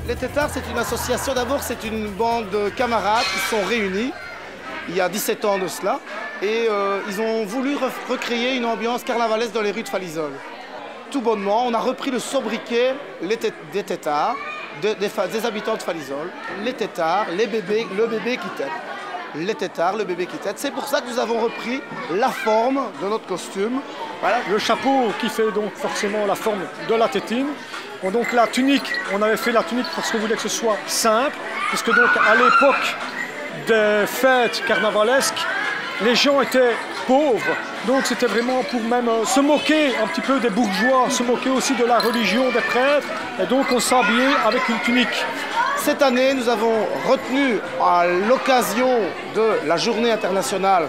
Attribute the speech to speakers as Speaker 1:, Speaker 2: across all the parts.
Speaker 1: Les Têtards, c'est une association. D'abord, c'est une bande de camarades qui sont réunis il y a 17 ans de cela. Et ils ont voulu recréer une ambiance carnavalesque dans les rues de Falisol. Tout bonnement, on a repris le sobriquet des Têtards, des habitants de Falisol. Les Têtards, le bébé qui tète. Les Têtards, le bébé qui tète. C'est pour ça que nous avons repris la forme de notre costume.
Speaker 2: Voilà. Le chapeau qui fait donc forcément la forme de la tétine. Donc la tunique, on avait fait la tunique parce qu'on voulait que ce soit simple, puisque donc à l'époque des fêtes carnavalesques, les gens étaient pauvres, donc c'était vraiment pour même se moquer un petit peu des bourgeois, se moquer aussi de la religion des prêtres, et donc on s'habillait avec une tunique.
Speaker 1: Cette année, nous avons retenu à l'occasion de la Journée internationale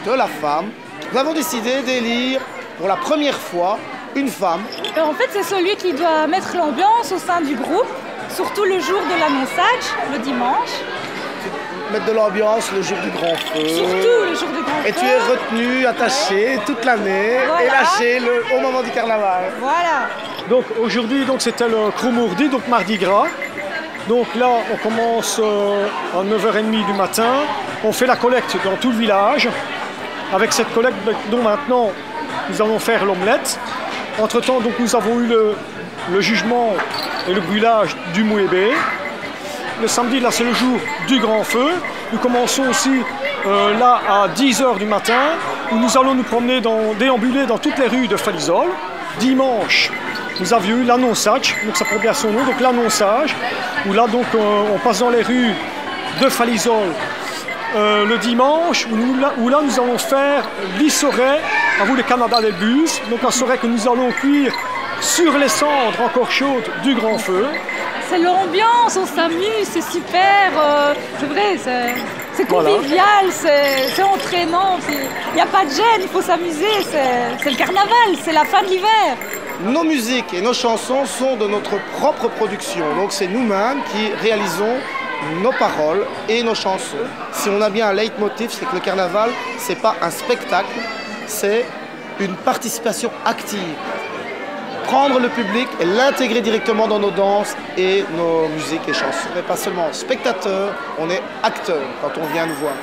Speaker 1: de la femme, nous avons décidé d'élire pour la première fois une femme.
Speaker 3: En fait, c'est celui qui doit mettre l'ambiance au sein du groupe, surtout le jour de l'annonçage, le dimanche.
Speaker 1: Mettre de l'ambiance le jour du grand feu.
Speaker 3: Surtout le jour du grand feu.
Speaker 1: Et tu es retenu, attaché toute l'année, voilà. Et lâché au moment du carnaval.
Speaker 3: Voilà.
Speaker 2: Donc aujourd'hui, c'était le Cromourdi, donc mardi gras. Donc là, on commence à 9h30 du matin. On fait la collecte dans tout le village. Avec cette collecte dont maintenant, nous allons faire l'omelette. Entre-temps, donc, nous avons eu le jugement et le brûlage du Mouébé. Le samedi, là, c'est le jour du grand feu. Nous commençons aussi là à 10h du matin, où nous allons nous promener, déambuler dans toutes les rues de Falisol. Dimanche, nous avions eu l'annonçage, donc ça prend bien son nom, donc l'annonçage, où là, donc, on passe dans les rues de Falisol le dimanche, où là, nous allons faire l'issoret, à vous les Canada des bus, donc un soret que nous allons cuire sur les cendres encore chaudes du grand feu.
Speaker 3: C'est l'ambiance, on s'amuse, c'est super, c'est vrai, c'est convivial, c'est entraînant, il n'y a pas de gêne, il faut s'amuser, c'est le carnaval, c'est la fin de l'hiver.
Speaker 1: Nos musiques et nos chansons sont de notre propre production, donc c'est nous-mêmes qui réalisons nos paroles et nos chansons. Si on a bien un leitmotiv, c'est que le carnaval, c'est pas un spectacle, c'est une participation active. Prendre le public et l'intégrer directement dans nos danses et nos musiques et chansons. On n'est pas seulement spectateur, on est acteur quand on vient nous voir.